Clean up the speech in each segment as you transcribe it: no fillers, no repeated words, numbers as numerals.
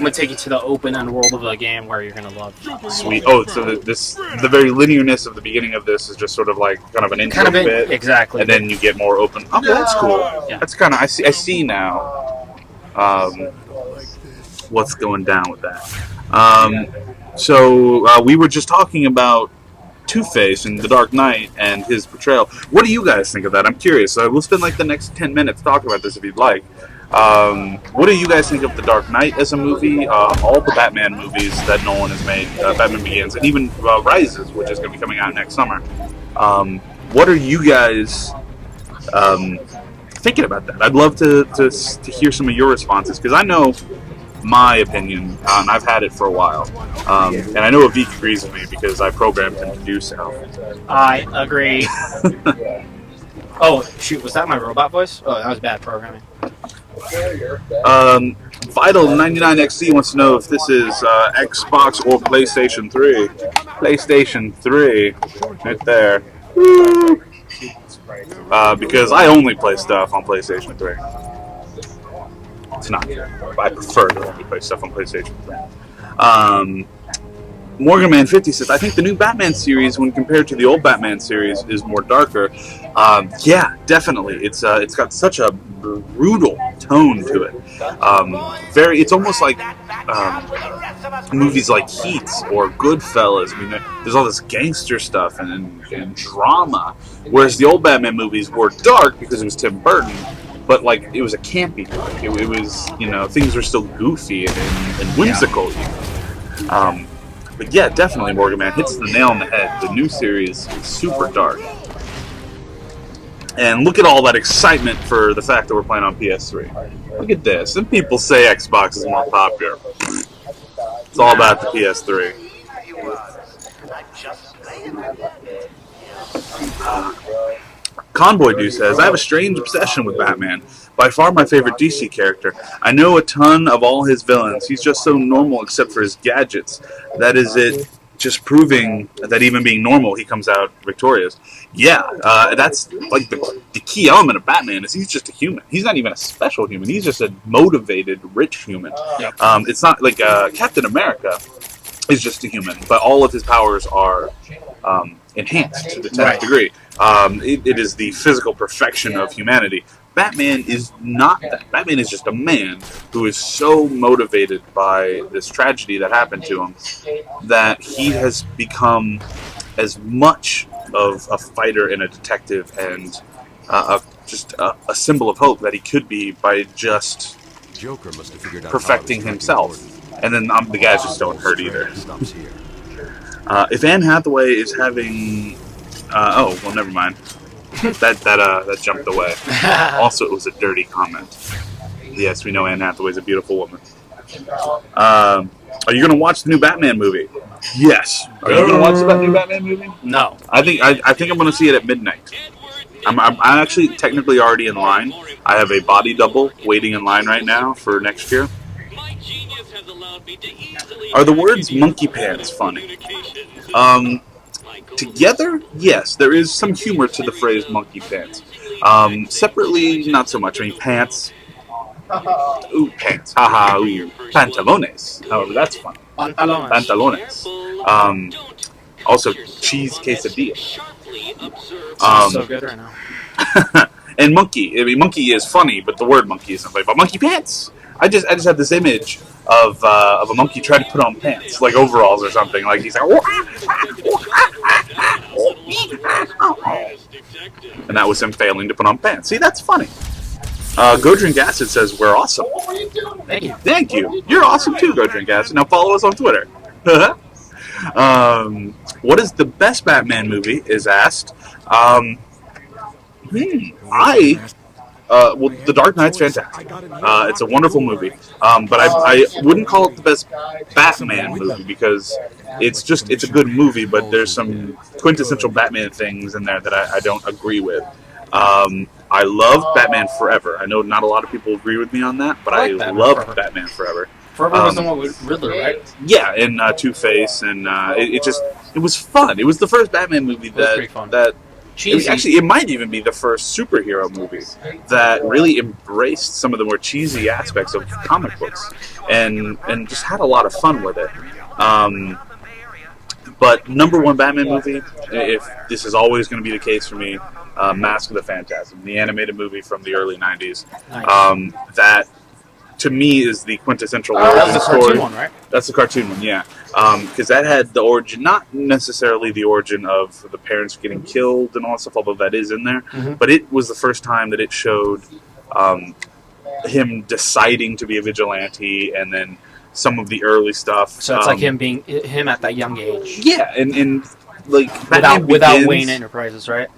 gonna take you to the open end world of the game where you're gonna love. Sweet. Oh, so the very linearness of the beginning of this is just sort of like kind of an intro bit, exactly, and then you get more open. Oh, that's cool. Yeah. That's kind of I see now. What's going down with that? So we were just talking about Two-Face in The Dark Knight and his portrayal. What do you guys think of that? I'm curious. We'll spend like the next 10 minutes talking about this if you'd like. What do you guys think of The Dark Knight as a movie? All the Batman movies that Nolan has made, Batman Begins, and even Rises, which is going to be coming out next summer. What are you guys thinking about that? I'd love to hear some of your responses, because I know my opinion. I've had it for a while. And I know Avik agrees with me because I programmed him to do so. I agree. Oh, shoot, was that my robot voice? Oh, that was bad programming. Vital99XC wants to know if this is Xbox or PlayStation 3. PlayStation 3. Right there. Woo! Because I only play stuff on PlayStation 3. It's not. I prefer to only play stuff on PlayStation 3. MorganMan50 says, I think the new Batman series, when compared to the old Batman series, is more darker. Yeah, definitely. It's got such a brutal tone to it. It's almost like movies like Heat or Goodfellas. I mean, there's all this gangster stuff and drama, whereas the old Batman movies were dark because it was Tim Burton. But like it was a campy movie. It was, things were still goofy and whimsical. Yeah. But yeah, definitely Morgan Man hits the nail on the head. The new series is super dark. And look at all that excitement for the fact that we're playing on PS3. Look at this. And people say Xbox is more popular. It's all about the PS3. Convoy Dude says, I have a strange obsession with Batman. By far my favorite DC character. I know a ton of all his villains. He's just so normal except for his gadgets. That is it, just proving that even being normal, he comes out victorious. Yeah, that's like the key element of Batman is he's just a human. He's not even a special human. He's just a motivated, rich human. It's not like Captain America is just a human, but all of his powers are enhanced to the 10th degree. It is the physical perfection of humanity. Batman is not that. Batman is just a man who is so motivated by this tragedy that happened to him that he has become as much of a fighter and a detective and just a symbol of hope that he could be by just perfecting himself. And then the guys just don't hurt either. If Anne Hathaway is having... never mind. That jumped away. Also, it was a dirty comment. Yes, we know Anne Hathaway's a beautiful woman. Are you going to watch the new Batman movie? Yes. Are you going to watch the new Batman movie? No. I think I'm going to see it at midnight. I'm actually technically already in line. I have a body double waiting in line right now for next year. Are the words monkey pants funny? Together, yes, there is some humor to the phrase monkey pants. Separately, not so much. I mean, pants. Ooh, pants. Haha, ooh. Pantalones. However, that's funny. Pantalones. Also, cheese quesadilla. So good right now. And monkey. I mean, monkey is funny, but the word monkey isn't funny. But monkey pants. I just have this image of a monkey trying to put on pants, like overalls or something. Like he's like, and that was him failing to put on pants. See, that's funny. Go Drink Acid says we're awesome. Thank you. Thank you. You're awesome too, Go Drink Acid. Now follow us on Twitter. What is the best Batman movie? Is asked. Well, The Dark Knight's fantastic. It's a wonderful movie. But I wouldn't call it the best Batman movie because it's a good movie, but there's some quintessential Batman things in there that I don't agree with. I love Batman Forever. I know not a lot of people agree with me on that, but I love Batman Forever. Forever was the one with Riddler, right? Yeah, and Two-Face, and it was fun. It was the first Batman movie that cheesy. It might even be the first superhero movie that really embraced some of the more cheesy aspects of comic books and just had a lot of fun with it. But number one Batman movie, if this is always going to be the case for me, Mask of the Phantasm, the animated movie from the early 90s. Nice. That, to me, is the quintessential That origin was the story. cartoon one, right? That's the cartoon one, yeah. Because that had the origin, not necessarily the origin of the parents getting killed and all that stuff, although that is in there, but it was the first time that it showed him deciding to be a vigilante, and then some of the early stuff. So it's like him being him at that young age. Yeah, and like without Wayne Enterprises, right?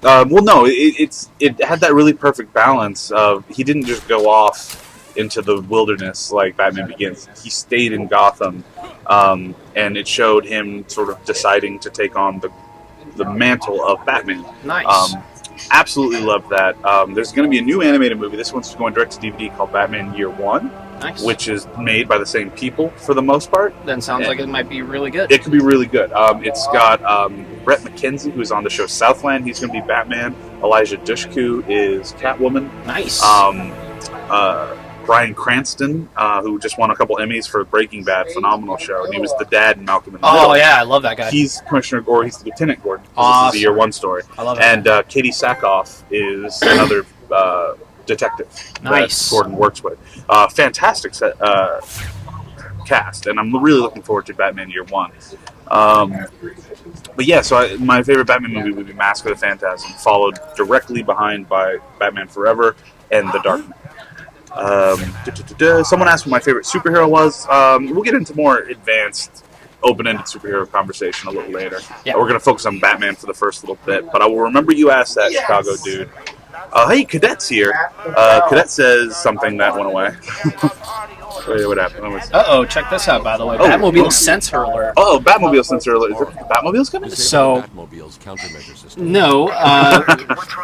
Well, no, it had that really perfect balance of he didn't just go off into the wilderness like Batman Begins. He stayed in Gotham, and it showed him sort of deciding to take on the mantle of Batman. Nice. Absolutely love that. There's going to be a new animated movie. This one's going direct to DVD called Batman Year One, which is made by the same people for the most part. Then sounds like it might be really good. It could be really good. It's got Brett McKenzie, who's on the show Southland. He's going to be Batman. Elijah Dushku is Catwoman. Nice. Bryan Cranston, who just won a couple Emmys for Breaking Bad, phenomenal show, and he was the dad in Malcolm in the Middle. Oh yeah, I love that guy. He's Commissioner Gordon. He's Lieutenant Gordon. Awesome. This is the Year One story. I love it. And Katie Sackhoff is another detective that Gordon works with. Fantastic cast, and I'm really looking forward to Batman Year One. But yeah, so my favorite Batman movie would be Mask of the Phantasm, followed directly behind by Batman Forever and The Dark Knight. Someone asked what my favorite superhero was. We'll get into more advanced, open-ended superhero conversation a little later. Yeah. We're going to focus on Batman for the first little bit, but I will remember you asked that, Chicago dude. Hey, Cadet's here. Cadet says something that went away. Wait, what happened? Uh-oh, check this out, by the way. Batmobile sensor alert. Oh, Batmobile sensor alert. Is there Batmobiles coming? So, no.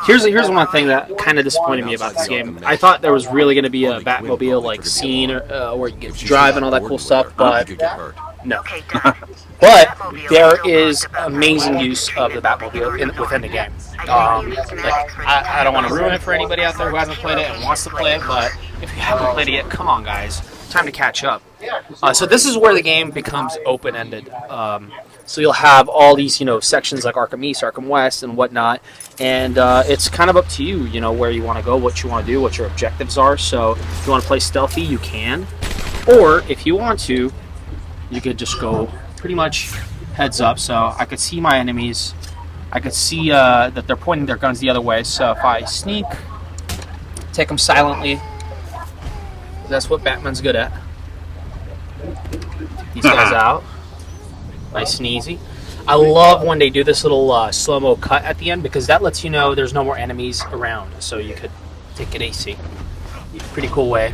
Here's one thing that kind of disappointed me about this game. I thought there was really going to be a Batmobile like scene where you get to drive and all that cool stuff, but no. But there is amazing use of the Batmobile within the game. I don't want to ruin it for anybody out there who hasn't played it and wants to play it, but if you haven't played it yet, come on, guys. Time to catch up. So this is where the game becomes open-ended. So you'll have all these, sections like Arkham East, Arkham West, and whatnot, and it's kind of up to you, where you want to go, what you want to do, what your objectives are. So if you want to play stealthy, you can, or if you want to, you could just go pretty much heads up. So I could see my enemies. I could see that they're pointing their guns the other way. So if I sneak, take them silently. That's what Batman's good at. These guys out. Nice and easy. I love when they do this little slow-mo cut at the end because that lets you know there's no more enemies around. So you could take it AC. Pretty cool way.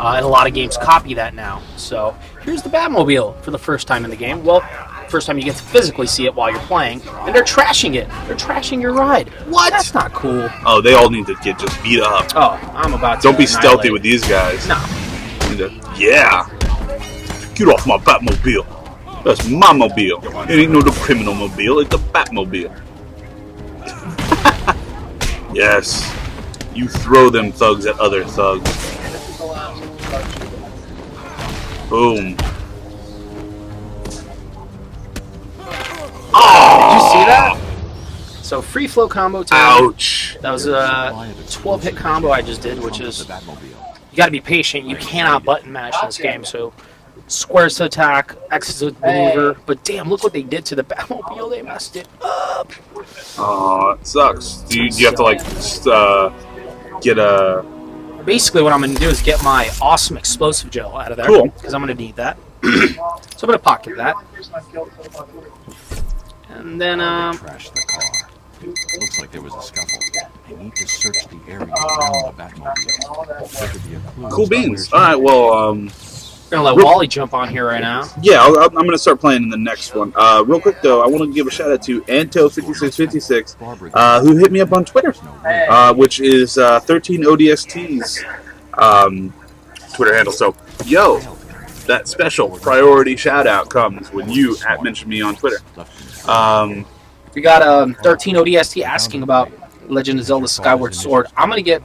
And a lot of games copy that now. So here's the Batmobile for the first time in the game. Well, first time you get to physically see it while you're playing, and they're trashing it. They're trashing your ride. What? That's not cool. Oh, they all need to get just beat up. Oh, I'm about to. Don't be stealthy with these guys. No. Yeah. Get off my Batmobile. That's my mobile. It ain't no criminal mobile. It's the Batmobile. Yes. You throw them thugs at other thugs. Boom. Oh! Did you see that? So free flow combo time. Ouch. That was a 12-hit combo I just did, which is you got to be patient. You cannot button mash in this game. So squares to attack, X to maneuver. But damn, look what they did to the Batmobile. They messed it up. Oh, it sucks. Do you have to like just, get a? Basically, what I'm going to do is get my awesome explosive gel out of there. Cool. Because I'm going to need that. So I'm going to pocket that. And then, Trash the car. Looks like there was a scuffle. I need to search the area around the Batmobile. There could be a clue. Cool beans. All right, well, we're going to let WallE jump on here right now. Yeah, I'm going to start playing in the next one. Real quick, though, I want to give a shout-out to Anto5656, who hit me up on Twitter, which is 13ODST's Twitter handle. So, yo, that special priority shout-out comes when you mention me on Twitter. We got 13 ODST asking about Legend of Zelda Skyward Sword. I'm going to get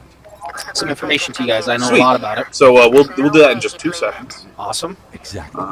some information to you guys. I know Sweet. a lot about it. So we'll do that in just 2 seconds. Awesome. Exactly.